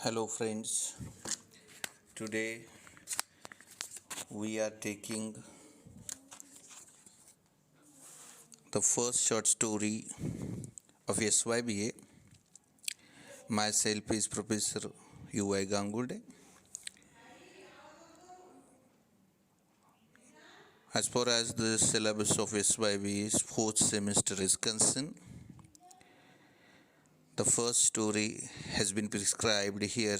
Hello, friends. Today we are taking the first short story of SYBA. Myself is Professor UI Gangude. As far as the syllabus of SYBA's fourth semester is concerned, the first story has been prescribed here.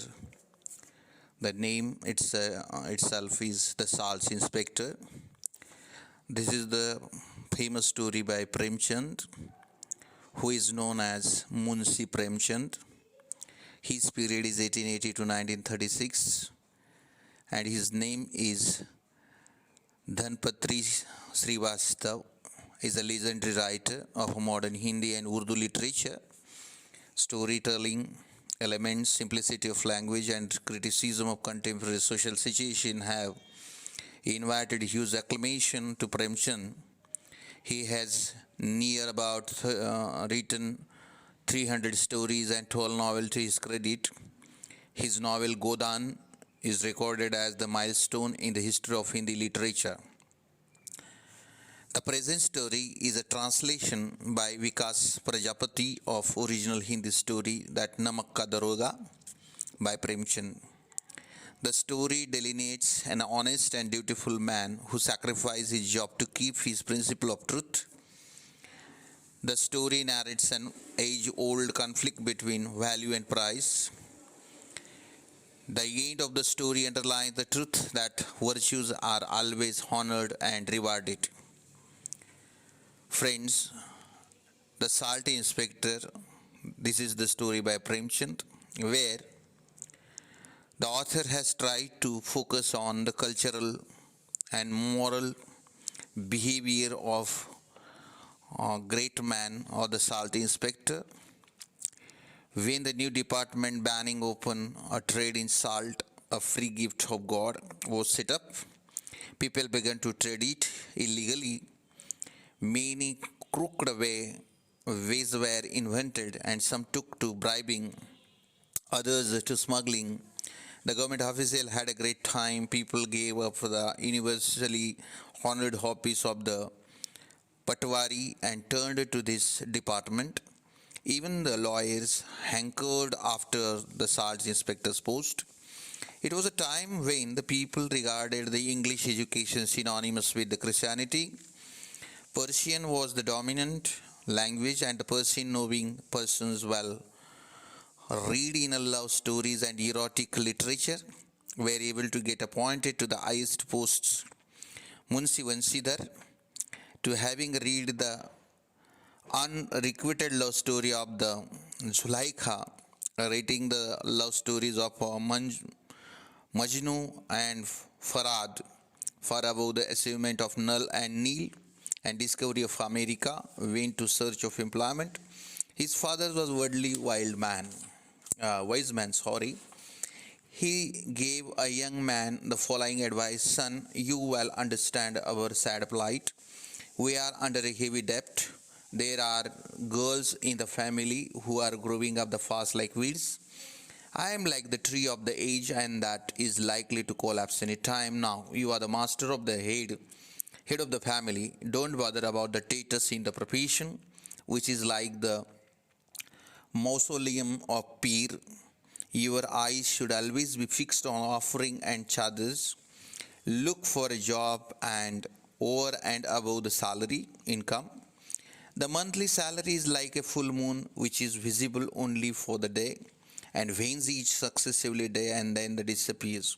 The name itself is The Salts Inspector. This is the famous story by Premchand, who is known as Munshi Premchand. His period is 1880 to 1936, and his name is Dhanpatri Srivastav. Is a legendary writer of modern Hindi and Urdu literature. Storytelling elements, simplicity of language, and criticism of contemporary social situation have invited huge acclamation to Premchand. He has near about written 300 stories and 12 novels to his credit. His novel Godan is recorded as the milestone in the history of Hindi literature. The present story is a translation by Vikas Prajapati of original Hindi story that Namak Ka Daroga by Premchand. The story delineates an honest and dutiful man who sacrificed his job to keep his principle of truth. The story narrates an age-old conflict between value and price. The end of the story underlines the truth that virtues are always honored and rewarded. Friends, The Salt Inspector, this is the story by Premchand, where the author has tried to focus on the cultural and moral behavior of a great man or the Salt Inspector. When the new department banning open a trade in salt, a free gift of God, was set up, people began to trade it illegally. Many crooked ways were invented, and some took to bribing, others to smuggling. The government official had a great time. People gave up the universally honored hobbies of the Patwari and turned to this department. Even the lawyers hankered after the salt inspector's post. It was a time when the people regarded the English education synonymous with the Christianity. Persian was the dominant language, and the Persian knowing persons well read in love stories and erotic literature were able to get appointed to the highest posts. Munshi Vanshidhar, to having read the unrequited love story of the Zulaikha, writing the love stories of Majnu and Farad, far above the achievement of Nal and Neel, and discovery of America, went to search of employment. His father was worldly wise man. He gave a young man the following advice: Son, you well understand our sad plight. We are under a heavy debt. There are girls in the family who are growing up the fast like weeds. I am like the tree of the age, and that is likely to collapse any time now. You are the master of the head of the family. Don't bother about the status in the profession, which is like the mausoleum of Peer. Your eyes should always be fixed on offering and charges. Look for a job and over and above the salary income. The monthly salary is like a full moon which is visible only for the day and wanes each successively day and then disappears.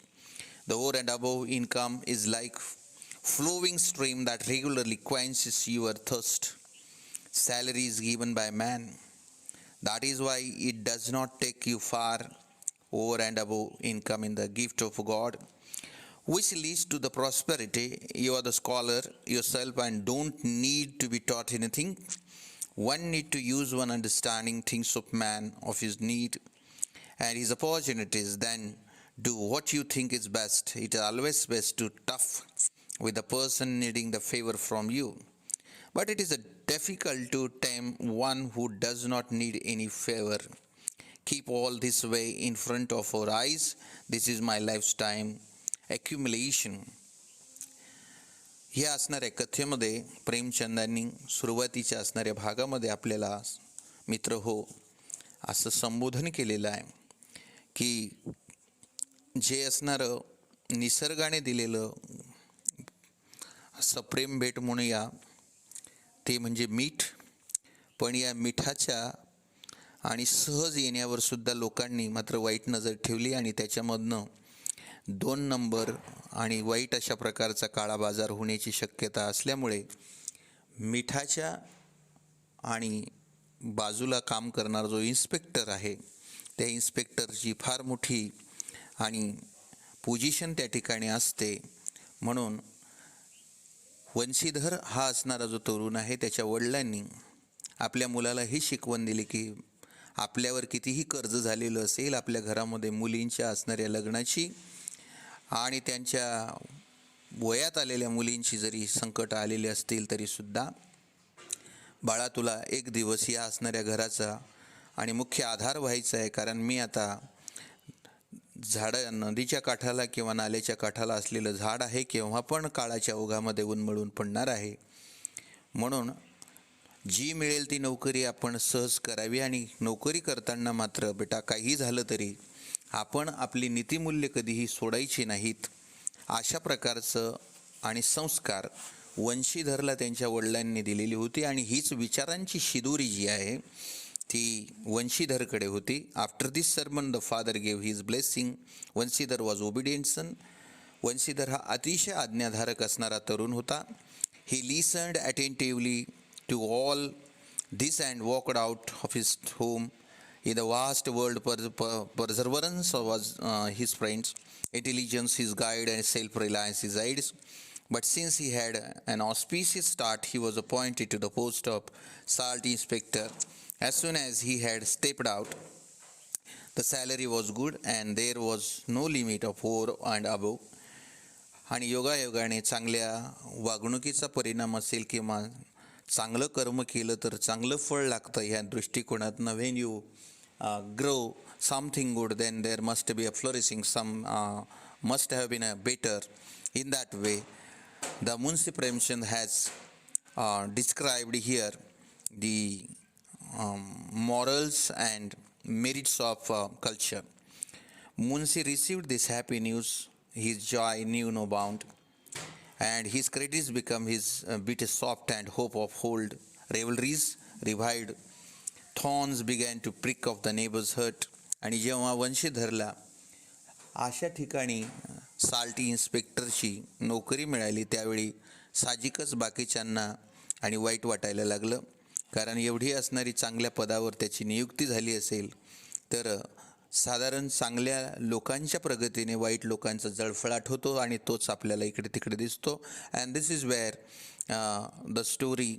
The over and above income is like flowing stream that regularly quenches your thirst. Salary is given by man. That is why it does not take you far. Over and above income in the gift of God, which leads to the prosperity. You are the scholar yourself and don't need to be taught anything. One need to use one understanding things of man, of his need and his opportunities, then do what you think is best. It is always best to tough with the person needing the favor from you. But it is difficult to tame one who does not need any favor. keep all this way in front of our eyes. This is my lifetime accumulation. ह्या असणाऱ्या कथेमध्ये प्रेमचंदांनी सुरुवातीच्या असणाऱ्या भागामध्ये आपल्याला मित्र हो असं संबोधन केलेलं आहे की जे असणारं निसर्गाने दिलेलं सप्रेम भेट म्हणूया ते म्हणजे मीठ. पण या मिठाच्या आणि सहज येण्यावर सुद्धा लोकांनी मात्र वाईट नजर ठेवली आणि त्याच्यामधनं 2 नंबर आणि वाईट अशा प्रकारचा काळा बाजार होण्याची शक्यता असल्यामुळे मिठाच्या आणि बाजूला काम करणारा जो इन्स्पेक्टर आहे त्या इन्स्पेक्टरची फार मोठी आणि पोझिशन त्या ठिकाणी असते. म्हणून वंशीधर हा असणारा जो तरुण आहे त्याच्या वडिलांनी आपल्या मुलाला ही शिकवण दिली की आपल्यावर कितीही कर्ज झालेलं असेल, आपल्या घरामध्ये मुलींच्या असणाऱ्या लग्नाची आणि त्यांच्या वयात आलेल्या मुलींची जरी संकट आलेली असतील तरीसुद्धा बाळा तुला एक दिवस या असणाऱ्या घराचा आणि मुख्य आधार व्हायचा आहे. कारण मी आता नदीच्या काठाला किंवा नाल्याच्या काठाला असलेलं झाड आहे, केव्हा पण काळाच्या ओघामध्ये उन्मळून पडणार आहे. म्हणून जी मिळेल ती नोकरी आपण सहज करावी आणि नोकरी करताना मात्र बेटा काही झालं तरी आपण आपली नीतिमूल्य कधीही सोडायची नाहीत. अशा प्रकारचं आणि संस्कार वंशीधरला त्यांच्या वडिलांनी दिलेली होती आणि हीच विचारांची शिदोरी जी आहे ती वंशीधरकडे होती. After this sermon the father gave his blessing. Vanshidhar was obedient son. Vanshidhar हा अतिशय आज्ञाधारक असणारा तरुण होता. He listened attentively to all this and walked out of his home. In the vast world, perseverance was his friends, intelligence his guide, and self-reliance his aids. But since he had an auspicious start, he was appointed to the post of salt inspector. As soon as he had stepped out, the salary was good and there was no limit of 4 and above. आणि योगायोगाने चांगल्या वागणुकीचा परिणाम असेल किंवा चांगलं कर्म केलं तर चांगलं फळ लागतं ह्या दृष्टिकोनातनं when you grow something good then there must be a flourishing some must have been a better. In that way the Munshi Premchand has described here the morals and merits of culture. Munshi received this happy news. His joy knew no bound, and his credits become his bitter soft and hope of old rivalries revived. Thorns began to prick of the neighbor's hurt. आणि जेव्हा वंशीधरला अशा ठिकाणी salty इन्स्पेक्टरची नोकरी मिळाली त्यावेळी साहजिकच बाकीच्यांना आणि वाईट वाटायला लागलं. कारण एवढी असणारी चांगल्या पदावर त्याची नियुक्ती झाली असेल तर साधारण चांगल्या लोकांच्या प्रगतीने वाईट लोकांचा जळफळाट होतो आणि तोच आपल्याला इकडे तिकडे दिसतो. And this is where the story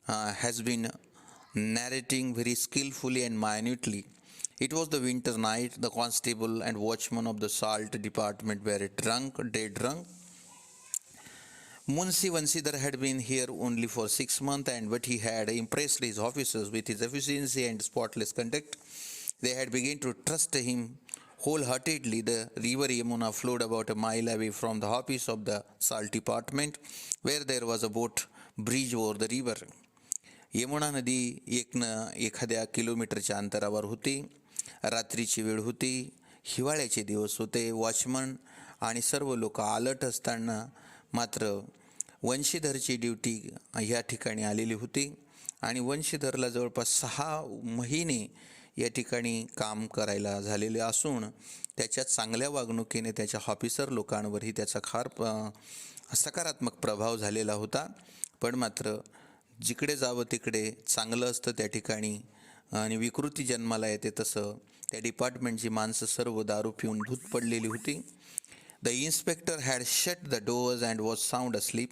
has been narrating very skilfully and minutely. It was the winter night. The constable and watchman of the salt department were dead drunk. Munshi Vansidhar had been here only for 6 months, but he had impressed his officers with his efficiency and spotless conduct. They had begun to trust him wholeheartedly. The river Yamuna flowed about a mile away from the office of the salt department, where there was a boat bridge over the river. Yamuna नदी एखाद्या किलोमीटरच्या अंतरावर होती. रात्रीची वेळ होती. हिवाळ्याचे दिवस होते. वॉचमन आणि सर्व लोक अलर्ट असताना मात्र वंशीधरची ड्युटी ह्या ठिकाणी आलेली होती आणि वंशीधरला जवळपास 6 महिने या ठिकाणी काम करायला झालेले असून त्याच्या चांगल्या वागणुकीने त्याच्या ऑफिसर लोकांवरही त्याचा फार सकारात्मक प्रभाव झालेला होता. पण मात्र जिकडे जावं तिकडे चांगलं असतं त्या ठिकाणी आणि विकृती जन्माला येते तसं त्या डिपार्टमेंटची माणसं सर्व दारू पिऊन धूत पडलेली होती. The inspector had shut the doors and was sound asleep.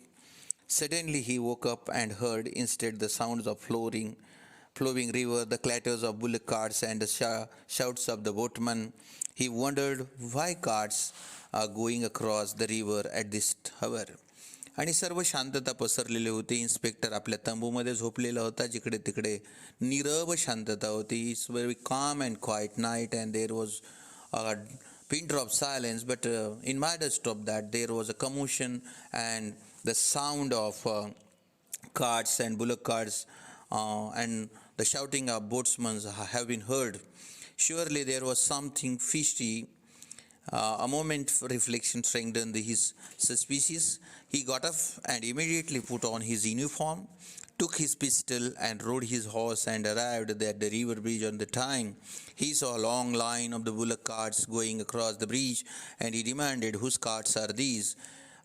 Suddenly he woke up and heard instead the sounds of flowing river, the clatters of bullock carts and the shouts of the boatmen. He wondered why carts are going across the river at this hour. आणि सर्व शांतता पसरलेली होती. Inspector आपल्या तंबूमध्ये झोपलेला होता. जिकडे तिकडे नीरव शांतता होती. It's very calm and quiet night and there was a pin drop silence, but in midst of that there was a commotion and the sound of carts and bullock carts and the shouting of boatsmen have been heard. Surely there was something fishy. A moment for reflection strengthened his suspicions. He got up and immediately put on his uniform, took his pistol and rode his horse and arrived at the river bridge on the time. He saw a long line of the bullock carts going across the bridge and he demanded, "Whose carts are these?"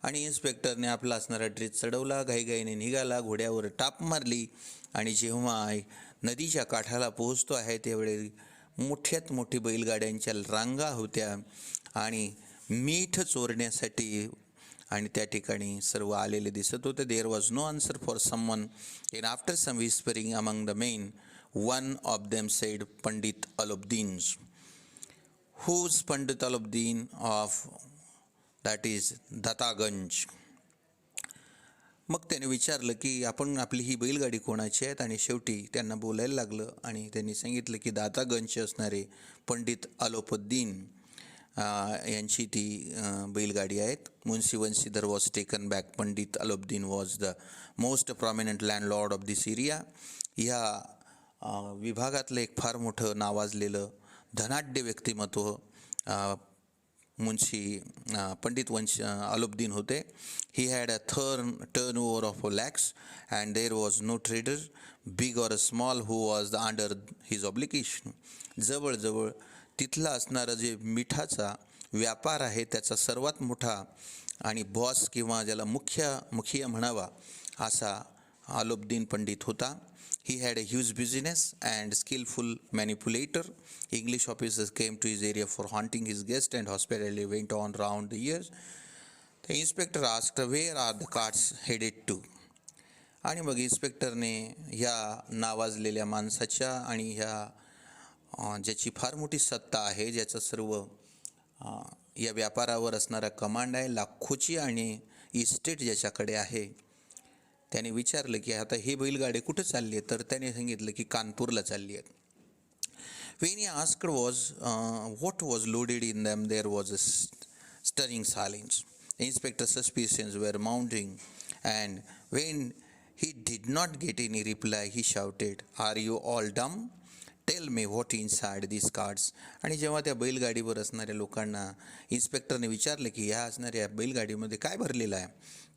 आणि इन्स्पेक्टरने आपला असणारा dress चढवला, घाईघाईने निघाला, घोड्यावर top मारली आणि जेव्हा नदीच्या काठाला पोहोचतो आहे त्यावेळी मोठ्यात मोठी बैलगाड्यांच्या रांगा होत्या आणि मीठ चोरण्यासाठी आणि त्या ठिकाणी सर्व आलेले दिसत होते. There was no answer for someone in after some whispering among the men one of them said, Pandit Alopdin. Who Pandit Alopdin of that is Dattaganj. मग त्याने विचारलं की आपण आपली ही बैलगाडी कोणाची आहेत आणि शेवटी त्यांना बोलायला लागलं आणि त्यांनी सांगितलं की दातागंजचे असणारे पंडित अलोपद्दीन यांची ती बैलगाडी आहेत. Munshi Vanshidhar was taken back. Pandit Alopdin was the most prominent landlord of this area. ह्या विभागातलं एक फार मोठं नावाजलेलं धनाढ्य व्यक्तिमत्व मुन्शी पंडित अलोपदीन होते. He had a turnover of lakhs and there was no trader big or a small who was the under his obligation. जवळजवळ तिथला असणारा जे मिठाचा व्यापार आहे त्याचा सर्वात मोठा आणि बॉस किंवा ज्याला मुखिया म्हणावा असा अलोपदीन पंडित होता. He had a huge business and skillful manipulator. English officers came to his area for hunting his guests and hospitality went on round the years. The inspector asked, "Where are the carts headed to?" आणि मग इन्स्पेक्टरने ह्या नावाजलेल्या माणसाच्या आणि ह्या ज्याची फार मोठी सत्ता आहे, ज्याचं सर्व या व्यापारावर असणारा कमांड आहे, लाखोची आणि इस्टेट ज्याच्याकडे आहे, त्याने विचारलं की आता हे बैलगाडी कुठं चालली आहे. तर त्याने सांगितलं की कानपूरला चालली आहेत. When he asked what was loaded in them, there was a stirring silence. The inspector's suspicions were mounting, and when he did not get any reply, he shouted, "Are you all dumb? Tell me what inside these carts." आणि जेव्हा त्या बैलगाडीवर असणाऱ्या लोकांना इन्स्पेक्टरने विचारलं की ह्या असणाऱ्या बैलगाडीमध्ये काय भरलेलं आहे,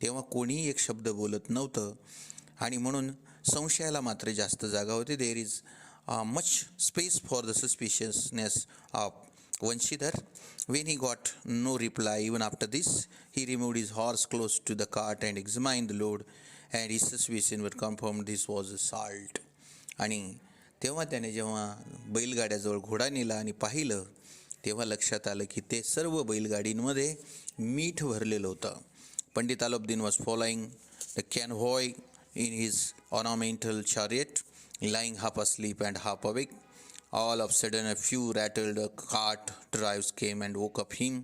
तेव्हा कोणीही एक शब्द बोलत नव्हतं आणि म्हणून संशयाला मात्र जास्त जागा होती. There is much space for the suspiciousness of Vanshidhar. When he got no reply even after this, he removed his horse close to the cart and examined the load, and his suspicion were confirmed this was salt. आणि तेव्हा त्याने जेव्हा बैलगाड्याजवळ घोडा नेला आणि पाहिलं तेव्हा लक्षात आलं की ते सर्व बैलगाडींमध्ये मीठ भरलेलं होतं. Pandit अलोपदीन was following the convoy in his ornamental chariot, lying half asleep and half awake. All of a sudden, a few rattled cart drives came and woke up him.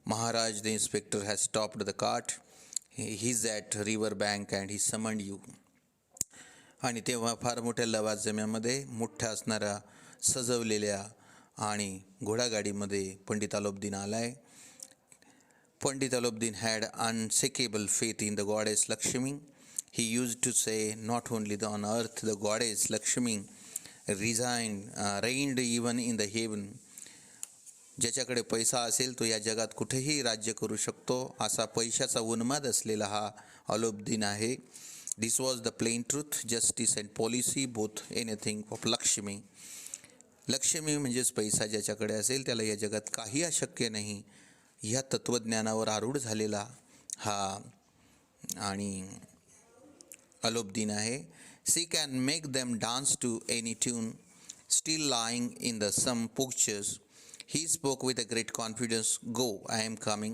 "Maharaj, the inspector has stopped the cart. He's at river bank and he summoned you." आणि तेव्हा फार मोठ्या लवाजम्यामध्ये मोठ्या असणाऱ्या सजवलेल्या आणि घोडागाडीमध्ये पंडित अलोपदीन आलाय. Pandit Alauddin had unshakable faith in the goddess Lakshmi. He used to say, not only on earth the goddess Lakshmi reigned even in the heaven. ज्याच्याकडे पैसा असेल तो या जगात कुठेही राज्य करू शकतो असा पैशाचा उन्माद असलेला हा अलोपदीन आहे. This was the plain truth, justice and policy, both anything of Lakshmi. Lakshmi म्हणजेच पैसा ज्याच्याकडे असेल त्याला या जगात काही अशक्य नाही ह्या तत्त्वज्ञानावर आरूढ झालेला हा आणि अलोपदीन आहे. She can make them dance to any tune, still lying in the some pictures. He spoke with a great confidence. "Go, I am coming."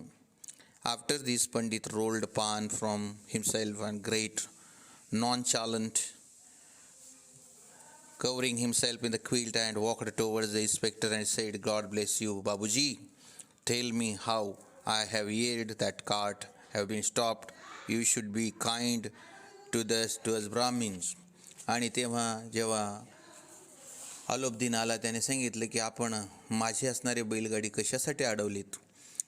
After this, Pandit rolled pan from himself and great nonchalant, covering himself in the quilt, and walked towards the inspector and said, "God bless you, Babuji. Tell me how I have heard that cart have been stopped you should be kind to us Brahmins. आणि तेव्हा जेव्हा अलोब्दीन आला त्याने सांगितलं की आपण माझी असणारी बैलगाडी कशासाठी अडवलीत.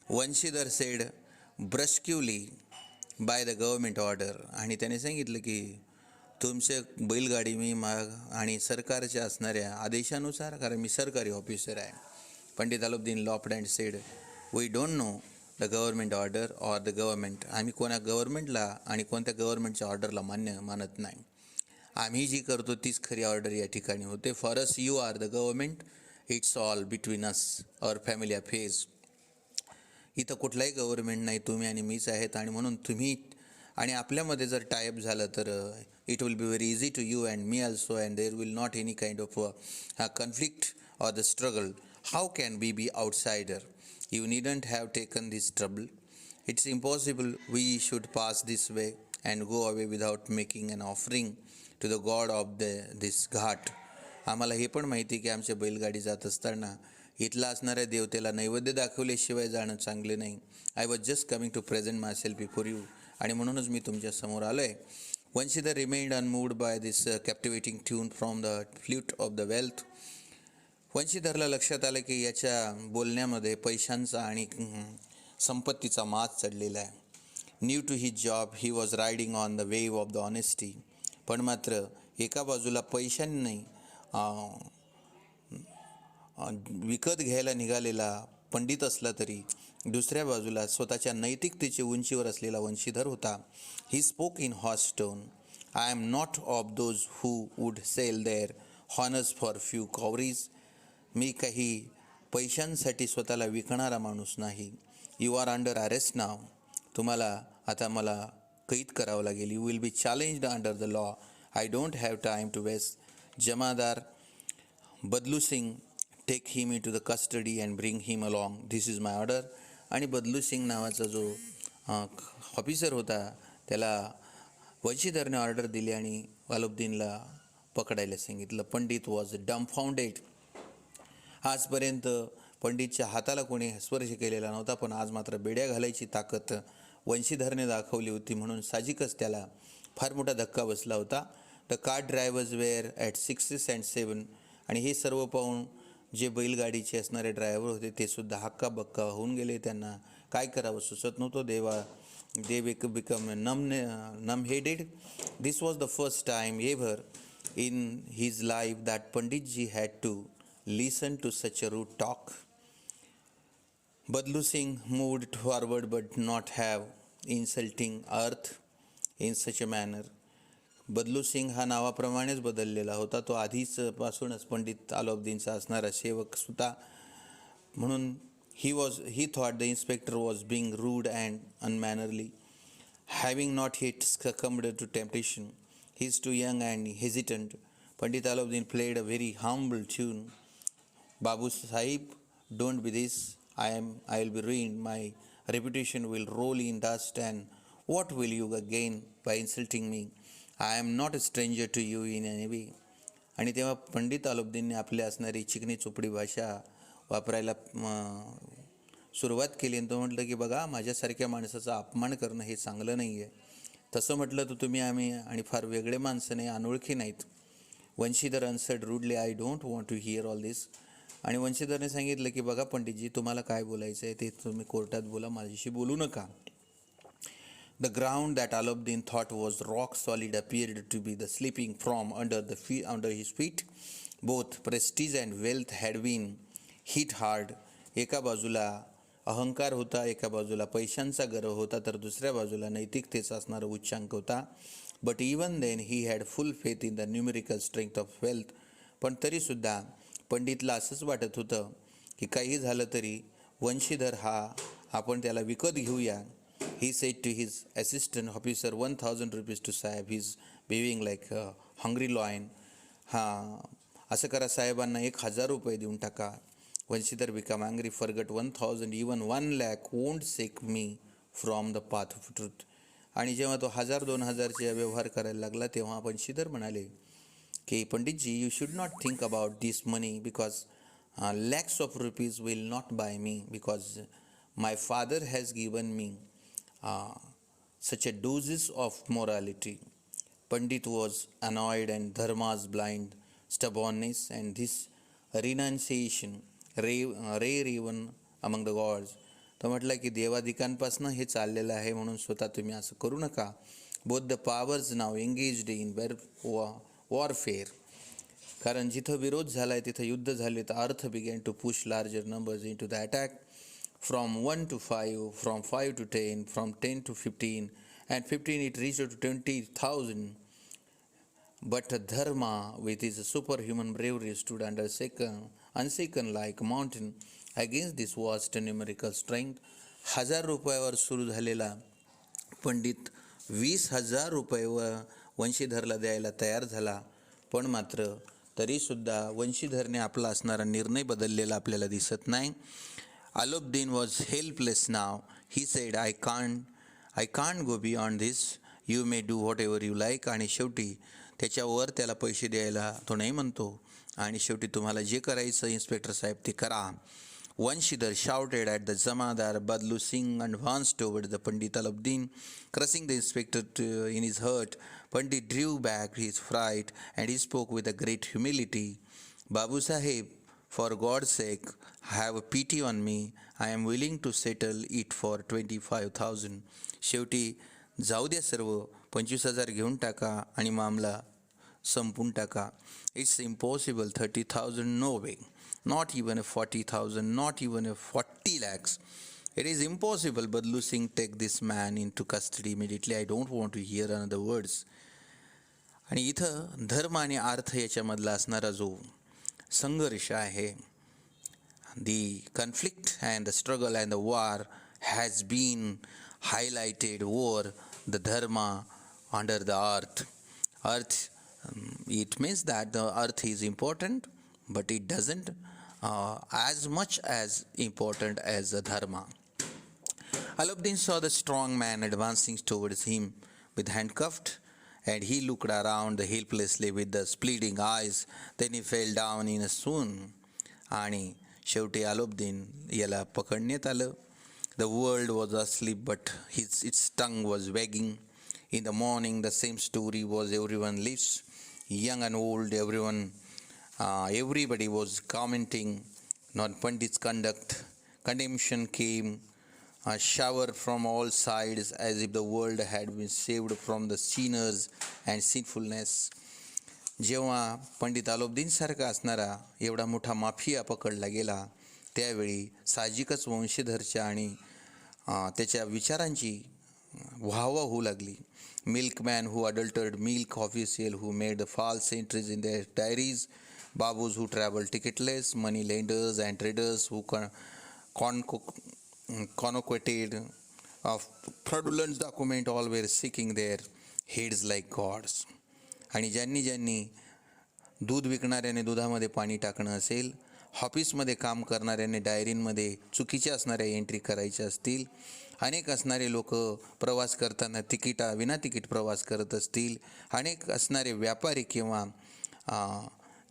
Vanshidhar said brusquely by the government order. आणि त्याने सांगितलं की तुमचे बैलगाडी मी आणि सरकारच्या असणाऱ्या आदेशानुसार, कारण मी सरकारी ऑफिसर आहे. Pandit Alopdin laughed and said, we don't know the government order or the government. आम्ही कोणा गव्हर्मेंटला आणि कोणत्या गव्हर्मेंटच्या ऑर्डरला मानत नाही. आम्ही जी करतो तीच खरी ऑर्डर या ठिकाणी होते. For us you are the government, it's all between us our family affairs. इथं कुठलाही गव्हर्मेंट नाही, तुम्ही आणि मीच आहेत. आणि म्हणून तुम्ही आणि आपल्यामध्ये जर टायअप झालं तर it will be very easy to you and me also, and there will not any kind of conflict or the struggle. How can we be outsider? You needn't have taken this trouble. It's impossible. We should pass this way and go away without making an offering to the god of this ghat. आम्हाला हे पण माहिती की आमच्या बैलगाडी जात असताना इथला असणाऱ्या देवतेला नैवेद्य दाखवल्याशिवाय जाणं चांगले नाही. I was just coming to present myself before you. आणि म्हणूनच मी तुमच्यासमोर आलो आहे. Vanshidhar remained unmoved by this captivating tune from the flute of the wealth. वंशीधरला लक्षात आलं की याच्या बोलण्यामध्ये पैशांचा आणि संपत्तीचा माज चढलेला आहे. New to his job he was riding on the wave of the honesty. पण मात्र एका बाजूला पैशांनी विकत घ्यायला निघालेला पंडित असला तरी दुसऱ्या बाजूला स्वतःच्या नैतिकतेच्या उंचीवर असलेला वंशीधर होता. He spoke in harsh tone. I am not of those who would sell their honours for few cowries. मी काही पैशांसाठी स्वतःला विकणारा माणूस नाही. You are under arrest now. तुम्हाला आता मला कैद करावं लागेल. You will be challenged under the law. I don't have time to waste. Jamadar Badlu Singh, take him into the custody and bring him along. This is my order. आणि बदलू सिंग नावाचा जो ऑफिसर होता त्याला वंशीधरने ऑर्डर दिली आणि अलोब्दीनला पकडायला सांगितलं. पंडित वॉज डम्फाउंडेड. आजपर्यंत पंडितच्या हाताला कोणी स्पर्श केलेला नव्हता, पण आज मात्र बेड्या घालायची ताकद वंशीधरने दाखवली होती. म्हणून साहजिकच त्याला फार मोठा धक्का बसला होता. The car drivers were at 6 and 7. आणि हे सर्व पाहून जे बैलगाडीचे असणारे ड्रायव्हर होते ते सुद्धा हक्काबक्का होऊन गेले. त्यांना काय करावं सुचत नव्हतं. They become numb headed. This was the first time ever in his life that Panditji had to listen to such a rude talk. Badlu Singh moved forward but not have insulting earth in such a manner. बदलू सिंग हा नावाप्रमाणेच बदललेला होता. तो आधीच पासूनच पंडित अलाउद्दीनचा असणारा सेवक होता. म्हणून he thought the inspector was being rude and unmannerly. Having not yet succumbed to temptation, he is too young and hesitant. Pandit Alauddin played a very humble tune. Babu Sahib, don't be this. I will be ruined. My reputation will roll in dust, and what will you gain by insulting me? I am not a stranger to you in any way. आणि तेव्हा पंडित अलाउद्दीनने आपली असणारी चिकनी चोपडी भाषा वापरायला सुरुवात केली. आणि तो म्हटलं की बघा, माझ्यासारख्या माणसाचा अपमान करणं हे चांगलं नाही आहे. तसं म्हटलं तर तुम्ही आम्ही आणि फार वेगळे माणसं नाही, अनोळखी नाहीत. Vanshidhar answered rudely, I don't want to hear all this. आणि वंशीधरने सांगितलं की बघा पंडितजी, तुम्हाला काय बोलायचं आहे ते तुम्ही कोर्टात बोला, माझ्याशी बोलू नका. The ground that Alauddin thought was rock solid appeared to be the slipping from under his feet. Both prestige and wealth had been hit hard. एका बाजूला अहंकार होता, एका बाजूला पैशांचा गर्व होता, तर दुसऱ्या बाजूला नैतिकतेचा असणारा उच्चांक होता. But even then he had full faith in the numerical strength of wealth. पण तरीसुद्धा पंडितला असंच वाटत होतं की काही झालं तरी वंशीधर हा आपण त्याला विकत घेऊया. He said to his assistant officer, 1000 rupees to saheb. He is behaving like hungry lion. असं करा, साहेबांना 1000 रुपये देऊन टाका. Vanshidhar become angry, forgot 1000, even 1 lakh won't shake me from the path of truth. आणि जेव्हा तो 1000-2000चे व्यवहार करायला लागला तेव्हा वंशीधर म्हणाले की पंडितजी, you should not think about this money because lakhs of rupees will not buy me, because my father has given me such a doses of morality. Pandit was annoyed and Dharma's blind stubbornness, and this renunciation rare even among the gods. तो म्हटलं की देवादिकांपासनं हे चाललेलं आहे म्हणून स्वतः तुम्ही असं करू नका. Both the powers now engaged in warfare. कारण जिथं विरोध झाला आहे तिथं युद्ध झाले तर अर्थ began to push larger numbers into the attack. From 1 to 5, from 5 to 10, from 10 to 15, and 15 it reached to 20,000. But Dharma, with his superhuman bravery, stood unshaken like a mountain against this vast numerical strength. 1,000 रुपयावर सुरू झालेला पंडित 20,000 रुपये वंशीधरला द्यायला तयार झाला. पण मात्र तरीसुद्धा वंशीधरने आपला असणारा निर्णय बदललेला आपल्याला दिसत नाही. Alauddin was helpless now. He said, I can't go beyond this. You may do whatever you like. आणि शेवटी त्याच्यावर त्याला पैसे द्यायला तो नाही म्हणतो. आणि शेवटी तुम्हाला जे करायचं इन्स्पेक्टर साहेब ते करा. Vanshidhar shouted at the Zamadar. Badlu Singh advanced toward the Pandit Alauddin, crushing the inspector in his hurt. Pandit drew back his fright and he spoke with a great humility. Babu Sahib, for God's sake, have pity on me. I am willing to settle it for 25,000. शेवटी जाऊ द्या सर्व, 25,000 घेऊन टाका आणि मामला संपून टाका. It's impossible. 30,000, no way. Not even a 40,000, not even a 40 lakhs. It is impossible. Badlu Singh, take this man into custody immediately. I don't want to hear another words. आणि इथं धर्म आणि अर्थ याच्यामधला असणारा जो संघर्ष आहे, the conflict and the struggle and the war has been highlighted over the dharma under the earth. It means that the earth is important, but it doesn't as much as important as the dharma. Alauddin saw the strong man advancing towards him with handcuffed, and he looked around helplessly with the bleeding eyes. Then he fell down in a swoon. आणि शेवटी Alauddin याला पकडण्यात आलं. The world was asleep, but its tongue was wagging. In the morning, the same story was everyone's lips, young and old. Everybody was commenting on Pandit's conduct. Condemnation came, a shower from all sides, as if the world had been saved from the sinners and sinfulness. जेव्हा Pandit Alauddin सारखा असणारा एवढा मोठा mafia पकडला गेला, त्यावेळी साहजिकच वंशीधरच्या आणि त्याच्या विचारांची वाहवा होऊ लागली. Milkman who adulterated milk, official who made false entries in their diaries, babus who traveled ticketless, money lenders and traders who concocted of fraudulent document, all were seeking their heads like gods. आणि ज्यांनी दूध विकणाऱ्याने दुधामध्ये पाणी टाकणं असेल, ऑफिसमध्ये काम करणाऱ्याने डायरींमध्ये चुकीच्या असणाऱ्या एंट्री करायच्या असतील, अनेक असणारे लोक प्रवास करताना विना तिकीट प्रवास करत असतील, अनेक असणारे व्यापारी किंवा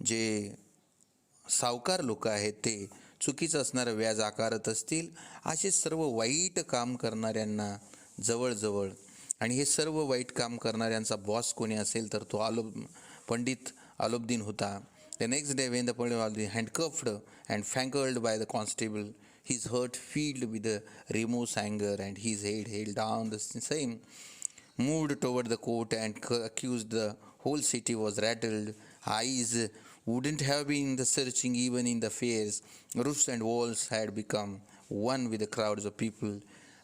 जे सावकार लोक आहेत ते चुकीचं असणारं व्याज आकारत असतील, असे सर्व वाईट काम करणाऱ्यांना जवळजवळ, आणि हे सर्व वाईट काम करणाऱ्यांचा बॉस कोणी असेल तर तो पंडित Alauddin होता. The next day when the Pandit was handcuffed and strangled by the constable, his heart filled with remorse, anger, and his head held down, the same moved toward the court and accused. The whole city was rattled. Eyes wouldn't have been searching even in the fairs. Roofs and walls had become one with the crowds of people.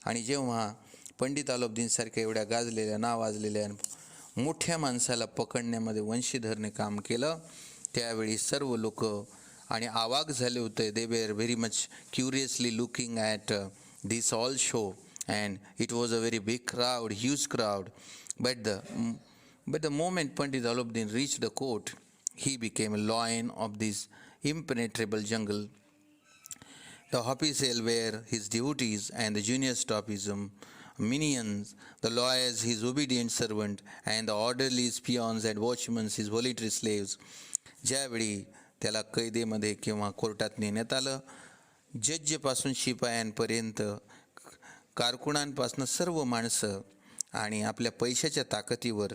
आणि जेव्हा Pandit Alauddin सारख्या एवढ्या गाजलेल्या नावाजलेल्या मोठ्या माणसाला पकडण्यामध्ये वंशीधरने काम केलं, त्यावेळी सर्व लोक आणि आवाक झाले होते. They were very much क्युरियसली looking at this all show, and it was a very big crowd, huge crowd. But the moment Pandit Alauddin reached the court, he became a lion of this impenetrable jungle. The officials were his devotees, and the junior staff his minions, the lawyers his obedient servant, and the orderlies, peons, and watchmen his voluntary slaves. ज्यावेळी त्याला कैदेमध्ये किंवा कोर्टात नेण्यात आलं, जजपासून शिपायांपर्यंत, कारकुनांपासून सर्व माणसं आणि आपल्या पैशाच्या ताकदीवर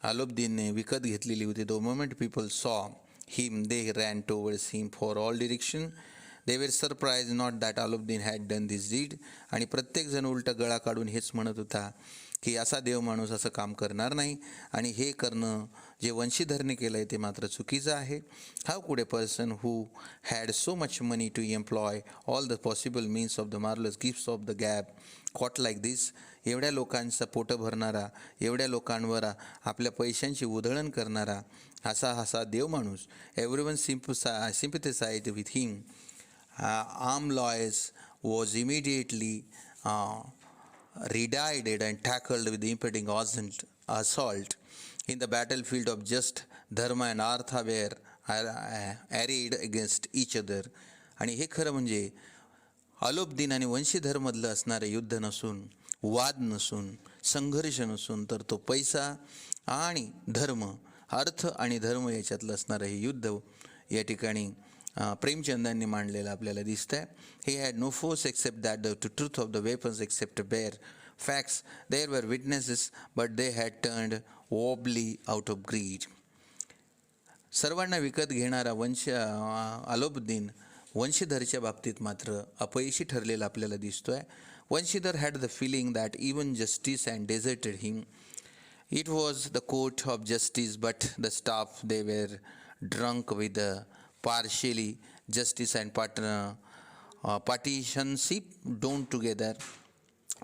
अलाउद्दीनने विकत घेतलेली होती. The moment people saw him they ran towards him for all direction. They were surprise not that Alauddin had done this deed. आणि प्रत्येकजण उलटं गळा काढून हेच म्हणत होता की असा देव माणूस असं काम करणार नाही आणि हे करणं जे वंशीधरने केलं आहे ते मात्र चुकीचं आहे. How could a person who had so much money to employ all the possible means of the marvellous gifts of the gap caught like this. एवढ्या लोकांचं पोटं भरणारा, एवढ्या लोकांवर आपल्या पैशांची उधळण करणारा असा देव माणूस. Everyone sympathise with him. Armed lawyers was immediately redeemed and tackled with the impending assault. In the battlefield of just, Dharma and Artha were arrayed against each other. आणि हे खरं म्हणजे अलाउद्दीन आणि वंशीधरमधलं असणारं युद्ध नसून, वाद नसून, संघर्ष नसून, तर तो पैसा आणि धर्म, अर्थ आणि धर्म याच्यातलं असणारं हे युद्ध या ठिकाणी प्रेमचंदांनी मांडलेलं आपल्याला दिसतं आहे. He had no force except that the truth of the weapons except bare facts. There were witnesses but they had turned wobbly out of greed. सर्वांना विकत घेणारा अलाउद्दीन वंशीधरच्या बाबतीत मात्र अपयशी ठरलेला आपल्याला दिसतो आहे. Vanshidhar had the feeling that even justice and deserted him. It was the court of justice but the staff they were drunk with partially justice and partisanship don't together.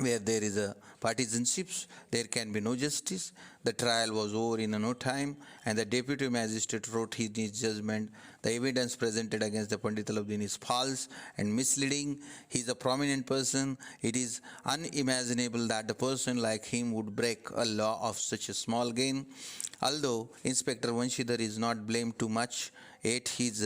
Where there is a partisanship, there can be no justice. The trial was over in no time, and the deputy magistrate wrote his judgment. The evidence presented against the Pandit Aladdin is false and misleading. He is a prominent person. It is unimaginable that a person like him would break a law of such a small gain. Although Inspector Vanshidhar is not blamed too much, yet his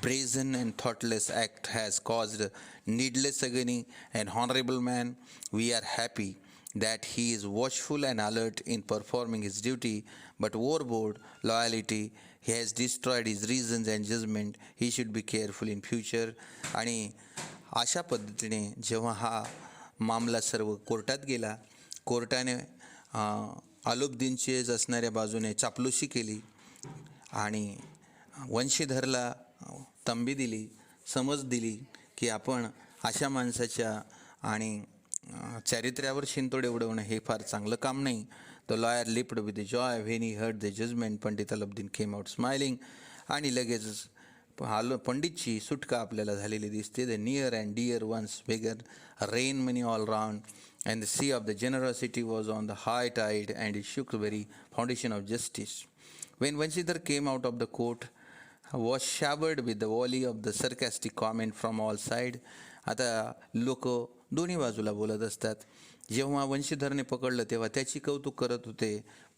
brazen and thoughtless act has caused needless agony. An honorable man, we are happy that he is watchful and alert in performing his duty, but overboard loyalty he has destroyed his reasons and judgment. He should be careful in future. आणि अशा पद्धतीने जेव्हा हा मामला सर्व कोर्टात गेला, कोर्टाने अलाउद्दीनचेच असणाऱ्या बाजूने चापलुसी केली आणि वंशीधरला तंबी दिली, समज दिली की आपण अशा माणसाच्या आणि चारित्र्यावर शिंतोडे उडवणं हे फार चांगलं काम नाही. The lawyer leaped with the joy when he heard the judgment. Pandit Alauddin came out smiling. आणि लगेचच पंडितची सुटका आपल्याला झालेली दिसते. The near and dear ones beggar rain money all round and the sea of the generosity was on the high tide and it shook the very foundation of justice. When Vanshidhar came out of the court, was showered with the volley of the sarcastic comment from all sides. आता लोक दोन्ही बाजूला बोलत असतात. जेव्हा वंशीधरने पकडलं तेव्हा त्याची कौतुक करत होते,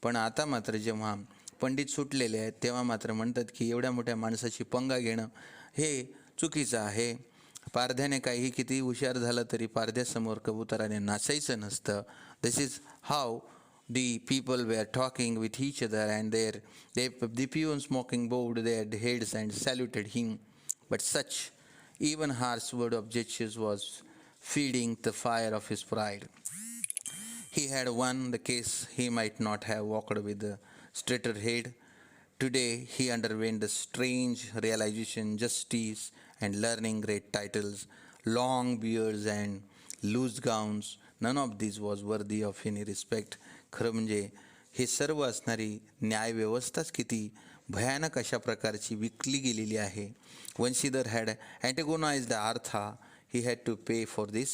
पण आता मात्र जेव्हा पंडित सुटलेले आहेत तेव्हा मात्र म्हणतात की एवढ्या मोठ्या माणसाची पंगा घेणं हे चुकीचं आहे. पारध्याने काही किती हुशार झालं तरी पारध्यासमोर कबुतराने नाचायचं नसतं. This is how the people were talking with each other, and the peons mocking bowed their heads and saluted him. But such even harsh word of gestures was feeding the fire of his pride. He had won the case. He might not have walked with a straighter head. Today he underwent the strange realization, justice and learning great titles, long beards and loose gowns. None of this was worthy of any respect. खरं म्हणजे हे सर्व असणारी न्यायव्यवस्थाच किती भयानक अशा प्रकारची विकली गेलेली आहे. वंशीधर हॅड अँटेगोनाइज्ड आर्था. He had to pay for this.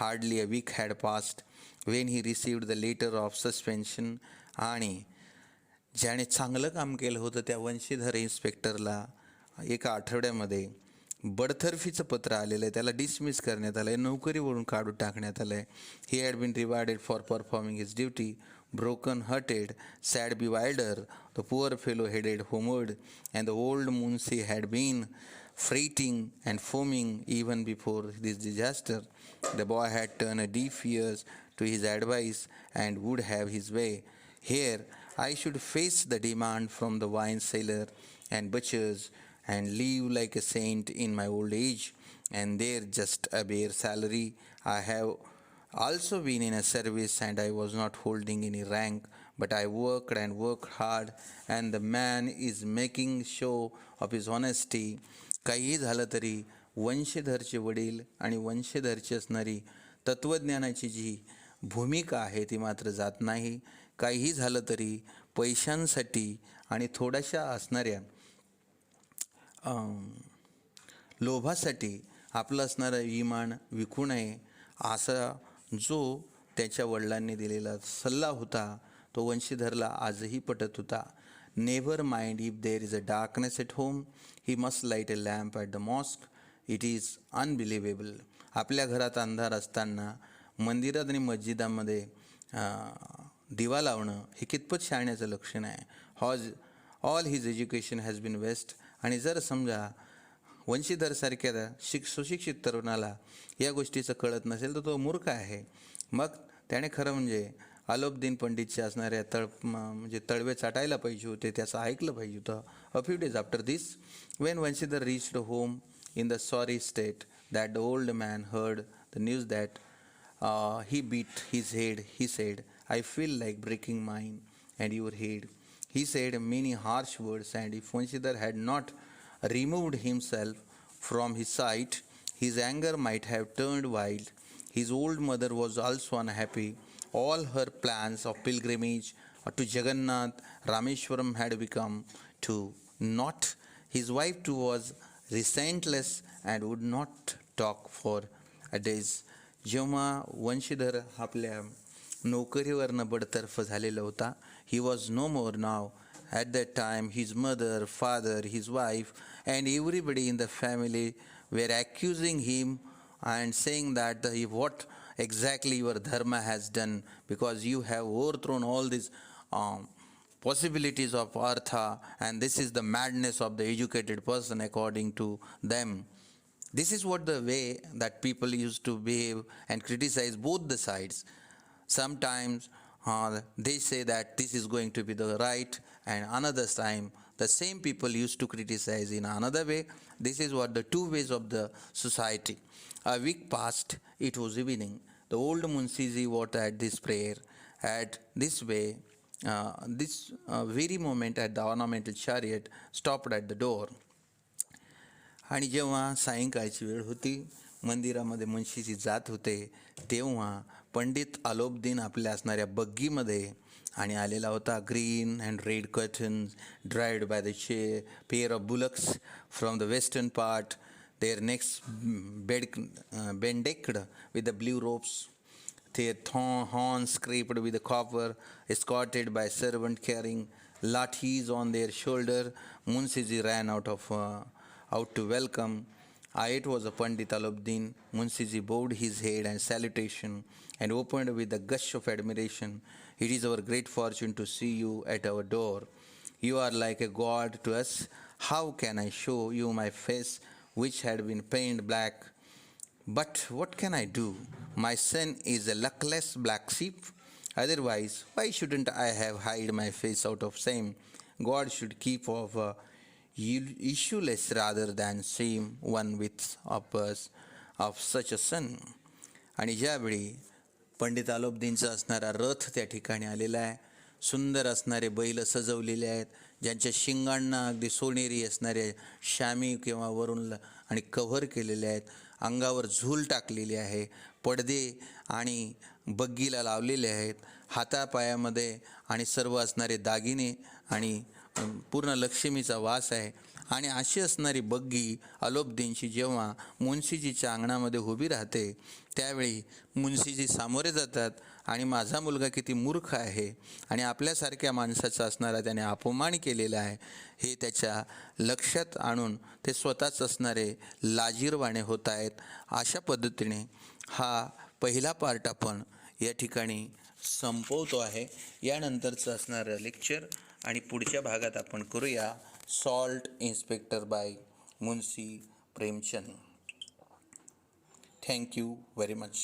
Hardly a week had passed when he received the letter of suspension. आणि ज्याने चांगलं काम केलं होतं त्या वंशीधर इन्स्पेक्टरला एका आठवड्यामध्ये बडतर्फीचं पत्र आलेलं आहे. त्याला डिसमिस करण्यात आलं आहे, नोकरीवरून काढून टाकण्यात आलं आहे. He had been rewarded for performing his duty. broken hearted, sad bewildered, the poor fellow headed homeward, and the old Munsi had been freighting and foaming even before this disaster. The boy had turned a deaf ears to his advice and would have his way. Here I should face the demand from the wine seller and butchers and live like a saint in my old age, and there just a bare salary. I have also been in a service and I was not holding any rank, but I worked and worked hard, and the man is making show of his honesty. काहीही झालं तरी वंशधरचे वडील आणि वंशधरची असणारी तत्त्वज्ञानाची जी भूमिका आहे ती मात्र जात नाही. काहीही झालं तरी पैशांसाठी आणि थोड्याशा असणाऱ्या लोभासाठी आपलं असणारं इमान विकू नये, असा जो त्याच्या वडिलांनी दिलेला सल्ला होता तो वंशीधरला आजही पटत होता. Never mind if there is a darkness at home, he must light a lamp at the mosque. It is unbelievable. आपल्या घरात अंधार असताना मंदिरात आणि मस्जिदामध्ये दिवा लावणं हे कितपत शहाण्याचं लक्षण आहे. All his education has been waste. आणि जर समजा वंशीधरसारख्या सुशिक्षित तरुणाला या गोष्टीचं कळत नसेल तर तो मूर्ख आहे. मग त्याने खरं म्हणजे अलोपदीन पंडितचे असणाऱ्या म्हणजे तळवे चाटायला पाहिजे होते, त्याचं ऐकलं पाहिजे होतं. A few days after this, Wien Vanshidhar reached home in the sorry state that the old man heard the news that he beat his head. He said, I feel like breaking mine and your head. He said many harsh words, and if Vanshidhar had not removed himself from his sight, his anger might have turned wild. His old mother was also unhappy. All her plans of pilgrimage to Jagannath, Rameshwaram had become to naught. His wife too was resentless and would not talk for days. जेव्हा वंशीधर आपल्या नोकरीवरनं बडतर्फ झालेला होता, he was no more now. At that time his mother, father, his wife and everybody in the family were accusing him and saying that what exactly your dharma has done, because you have overthrown all these possibilities of artha, and this is the madness of the educated person according to them. This is what the way that people used to behave and criticize both the sides. Sometimes they say that this is going to be the right, and another time the same people used to criticize in another way. This is what the two ways of the society. A week passed, it was evening. The old Munsiji was at this prayer. At this way, this very moment at the ornamental chariot stopped at the door. आणि जेव्हा सायंकाळची वेळ होती, मंदिरामध्ये मुन्शीजी जात होते, तेव्हा पंडित अलोपदीन आपल्या असणाऱ्या बग्गीमध्ये आणि आलेला होता. Green and red curtains dried by the pair of bullocks from the western part, their necks bedecked with the blue ropes, their horns scraped with the copper, escorted by servant carrying lathis on their shoulder. Munsiji ran out to welcome. It was a Pandit Alauddin. Munsiji bowed his head and salutation and opened with a gush of admiration. It is our great fortune to see you at our door. You are like a god to us. How can I show you my face, which had been painted black? But what can I do? My son is a luckless black sheep. Otherwise, why shouldn't I have hide my face out of shame? God should keep of issueless rather than shame one with of such a son. आणि ज्यावेळी पंडित अलोपदीनचा असणारा रथ त्या ठिकाणी आलेला आहे, सुंदर असणारे बैल सजवलेले आहेत, ज्यांच्या शिंगांना अगदी सोनेरी असणारे शामी किंवा वरून आणि कव्हर केलेले आहेत, अंगावर झूल टाकलेली आहे, पडदे आणि बग्गीला लावलेले आहेत, हातापायामध्ये आणि सर्व असणारे दागिने आणि पूर्ण लक्ष्मीचा वास आहे. आणि अशी असणारी बग्गी अलोपदीनची जेव्हा मुन्शीजीच्या अंगणामध्ये उभी राहते, त्यावेळी मुन्शीजी सामोरे जातात आणि माझा मुलगा किती मूर्ख आहे आणि आपल्यासारख्या माणसाचा असणारा त्याने अपमान केलेला आहे हे त्याच्या लक्षात आणून ते स्वतःच असणारे लाजीरवाणे होत आहेत. अशा पद्धतीने हा पहिला पार्ट आपण या ठिकाणी संपवतो आहे. यानंतरचं असणारं लेक्चर आणि पुढच्या भागात आपण करूया salt inspector by Munshi Premchand. Thank you very much.